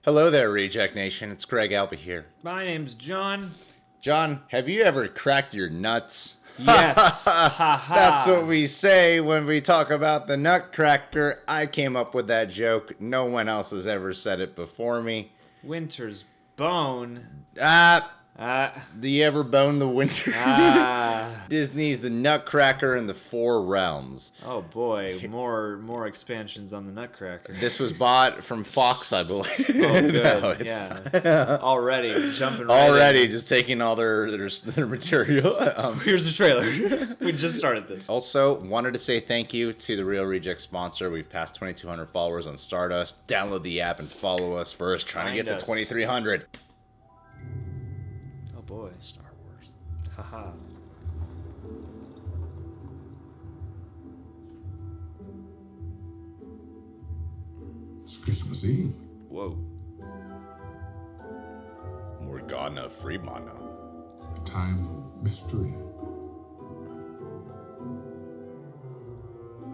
Hello there, Reject Nation. It's Greg Alba here. My name's John. John, have you ever cracked your nuts? Yes. Ha ha. That's what we say when we talk about the Nutcracker. I came up with that joke. No one else has ever said it before me. Winter's bone. Do you ever bone the winter? Disney's the Nutcracker and the Four Realms. Oh boy, more expansions on the Nutcracker. This was bought from Fox, I believe. Oh, good. No, Yeah. Already jumping right already in. just taking all their material. Here's the trailer. We just started this. Also, wanted to say thank you to the Real Reject sponsor. We've passed 2,200 followers on Stardust. Download the app and follow us first. Trying to get to 2,300. Oh boy, Star Wars. Haha. It's Christmas Eve. Whoa. Morgana Freemana. A time of mystery.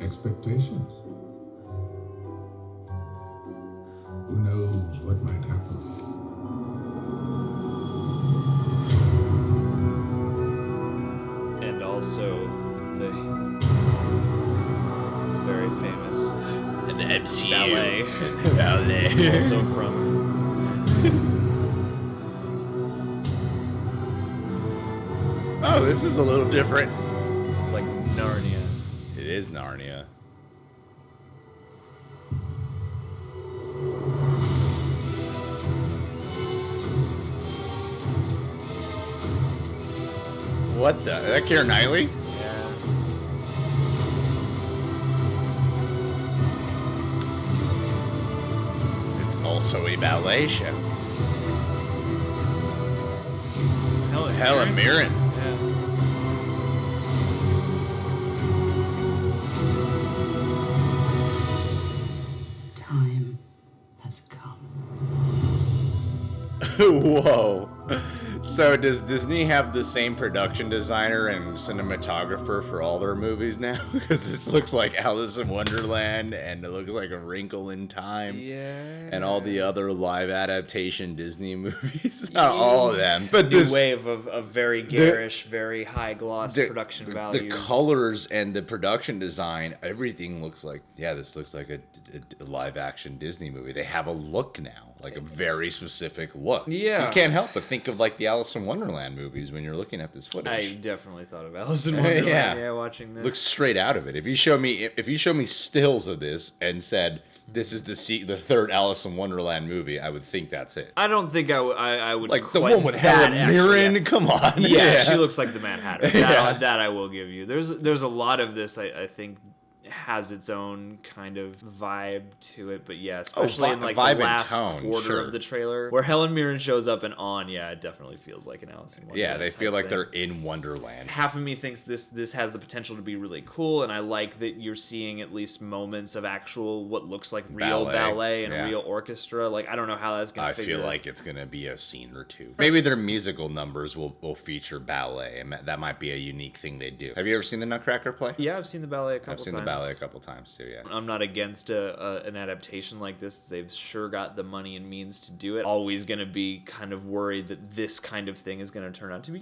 Expectations. Who knows what might happen? And also the very famous The MCU. ballet. Ballet. Also from Oh, this is a little different. it's like Narnia. It is Narnia. What the? Is that Keira Knightley? Yeah. It's also a ballet show. Helen Mirren. Yeah. Time has come. Whoa. So does Disney have the same production designer and cinematographer for all their movies now? Because this looks like Alice in Wonderland and it looks like A Wrinkle in Time. Yeah. And all the other live adaptation Disney movies. Not all of them. But New this wave of very garish, very high gloss production the values. colors and the production design, everything looks like, yeah, this looks like a live action Disney movie. They have a look now, like a very specific look. Yeah. You can't help but think of like the Alice in Wonderland movies when you're looking at this I footage. definitely thought of Alice in Wonderland. Yeah. Watching this. Looks straight out of it. If you show me stills of this and said this is the third Alice in Wonderland movie, I would think that's it. I don't think I would Like the quite one with that, Helen Mirren. actually. Come on. Yeah, she looks like the Mad Hatter. That, Yeah. that I will give you. There's a lot of this I think has its own kind of vibe to it, but yeah, especially in like vibe the and last tone, quarter sure. of the trailer where Helen Mirren shows up and yeah, it definitely feels like an Alice in Wonderland. Yeah, they feel type like thing. they're in Wonderland. Half of me thinks this has the potential to be really cool, and I like that you're seeing at least moments of actual what looks like real ballet and yeah. real orchestra. Like I don't know how that's gonna. I feel like it's gonna be a scene or two. Maybe their musical numbers will feature ballet, and that might be a unique thing they do. Have you ever seen the Nutcracker play? Yeah, I've seen the ballet a couple times. I've seen the ballet a couple times too. Yeah. I'm not against an adaptation like this. They've sure got the money and means to do it. Always going to be kind of worried that this kind of thing is going to turn out to be,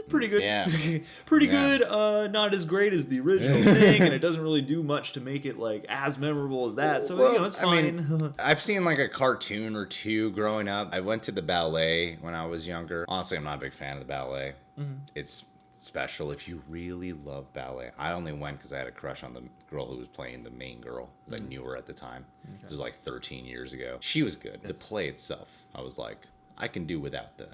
pretty good. Yeah. Pretty Yeah. good. Not as great as the original thing, and it doesn't really do much to make it like as memorable as that. So it's fine. I mean, I've seen like a cartoon or two growing up. I went to the ballet when I was younger. Honestly, I'm not a big fan of the ballet. Mm-hmm. It's special if you really love ballet. I only went because I had a crush on the girl who was playing the main girl. I knew her at the time. This was like 13 years ago. She was good. The play itself, I was like, I can do without the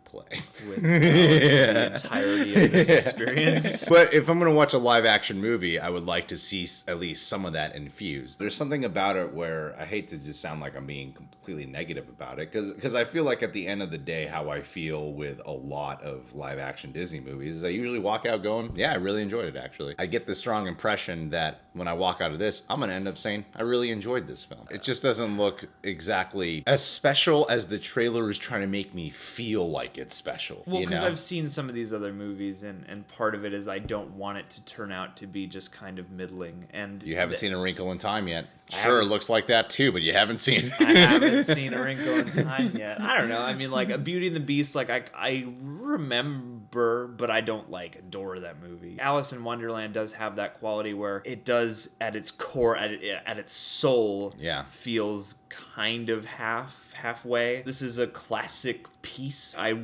play. With the entirety of this experience. But if I'm going to watch a live action movie, I would like to see at least some of that infused. There's something about it where I hate to just sound like I'm being completely negative about it, because I feel like at the end of the day, how I feel with a lot of live action Disney movies is I usually walk out going, yeah, I really enjoyed it actually. I get the strong impression that when I walk out of this, I'm going to end up saying, I really enjoyed this film. It just doesn't look exactly as special as the trailer is trying to make me feel like it's special. Well, you because know? I've seen some of these other movies, and part of it is I don't want it to turn out to be just kind of middling. And You haven't seen A Wrinkle in Time yet. I Sure, it haven't. looks like that too, but you haven't seen it. I haven't seen A Wrinkle in Time yet. I don't know. I mean, like, A Beauty and the Beast, like, I remember, but I don't, like, adore that movie. Alice in Wonderland does have that quality where it does, at its core, at its soul, Yeah. feels kind of halfway. This is a classic piece. I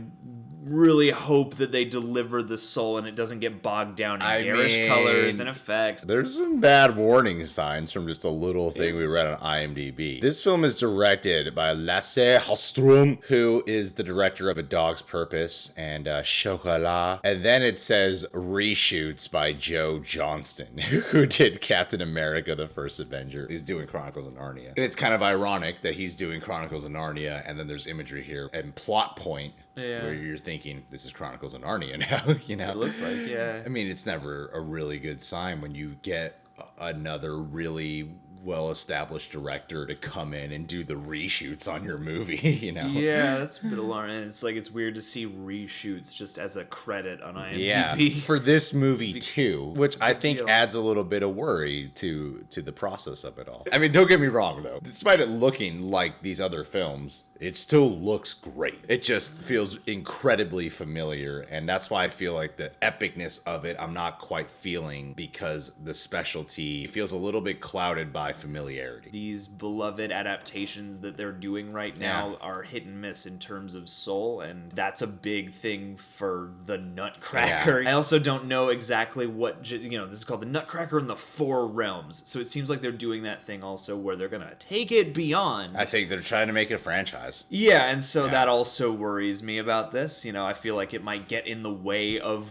really hope that they deliver the soul and it doesn't get bogged down in garish colors and effects. There's some bad warning signs from just a little thing we read on IMDb. This film is directed by Lasse Hallström, who is the director of A Dog's Purpose and Chocolat. And then it says reshoots by Joe Johnston, who did Captain America: The First Avenger. He's doing Chronicles of Narnia. And it's kind of ironic that he's doing Chronicles of Narnia and then there's imagery here and plot point where you're thinking this is Chronicles of Narnia now, you know? It looks like, yeah. I mean, it's never a really good sign when you get another really well-established director to come in and do the reshoots on your movie, you know? Yeah, that's a bit alarming. It's like, it's weird to see reshoots just as a credit on IMDb. Yeah, for this movie too, which I think deal. adds a little bit of worry to the process of it all. I mean, don't get me wrong though. Despite it looking like these other films, it still looks great. It just feels incredibly familiar, and that's why I feel like the epicness of it I'm not quite feeling, because the specialty feels a little bit clouded by familiarity. These beloved adaptations that they're doing right now are hit and miss in terms of soul, and that's a big thing for the Nutcracker. Yeah. I also don't know exactly what, you know, this is called the Nutcracker in the Four Realms, so it seems like they're doing that thing also where they're gonna take it beyond. I think they're trying to make it a franchise. Yeah, and so that also worries me about this. You know, I feel like it might get in the way of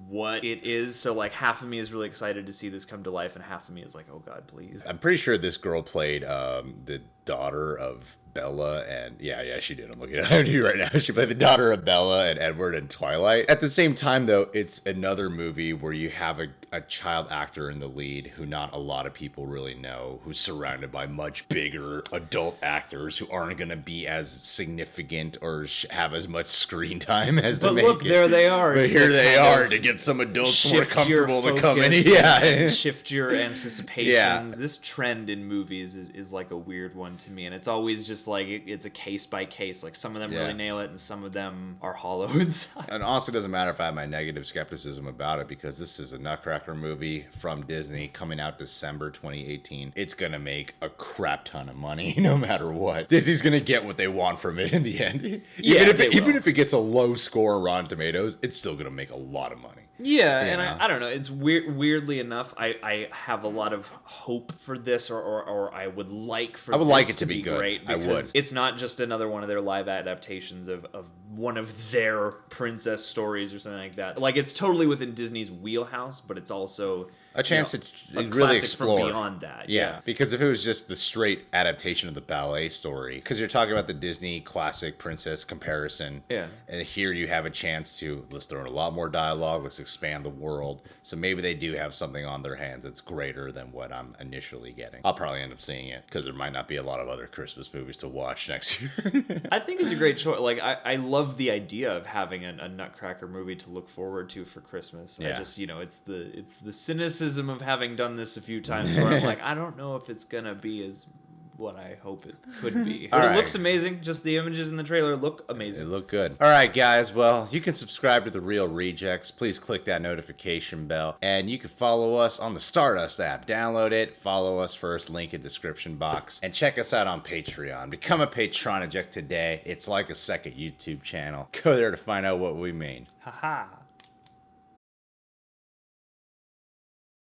what it is. So, like, half of me is really excited to see this come to life, and half of me is like, oh God, please. I'm pretty sure this girl played the daughter of Bella, and yeah, she did. I'm looking at you right now. She played the daughter of Bella and Edward in Twilight. At the same time, though, it's another movie where you have a child actor in the lead who not a lot of people really know, who's surrounded by much bigger adult actors who aren't going to be as significant or have as much screen time as the But look, there they are. But It's here like they kind are of to get some adults more shift your comfortable to come in. focus Yeah. and shift your anticipations. Yeah. This trend in movies is like a weird one to me, and it's always just like it's a case by case. Like, some of them really nail it, and some of them are hollow inside. And also, doesn't matter if I have my negative skepticism about it, because this is a Nutcracker movie from Disney coming out December 2018. It's gonna make a crap ton of money no matter what. Disney's gonna get what they want from it in the end. Even if it gets a low score on Rotten Tomatoes, it's still gonna make a lot of money. Yeah, and I don't know. It's weirdly enough, I have a lot of hope for this, or I would like for this it to be good. great. I Because would. it's not just another one of their live adaptations of one of their princess stories or something like that. Like, it's totally within Disney's wheelhouse, but it's also A chance a to really classic explore from beyond that. Yeah, because if it was just the straight adaptation of the ballet story, because you're talking about the Disney classic princess comparison, and here you have a chance to, let's throw in a lot more dialogue, let's expand the world, so maybe they do have something on their hands that's greater than what I'm initially getting. I'll probably end up seeing it, because there might not be a lot of other Christmas movies to watch next year. I think it's a great choice. Like, I love the idea of having a Nutcracker movie to look forward to for Christmas. I just, you know, it's the cynicism of having done this a few times where I'm like, I don't know if it's gonna be as what I hope it could be. But it looks amazing. Just the images in the trailer look amazing. They look good. All right, guys. Well, you can subscribe to The Real Rejects. Please click that notification bell. And you can follow us on the Stardust app. Download it. Follow us first. Link in description box. And check us out on Patreon. Become a Patroniject today. It's like a second YouTube channel. Go there to find out what we mean. Haha.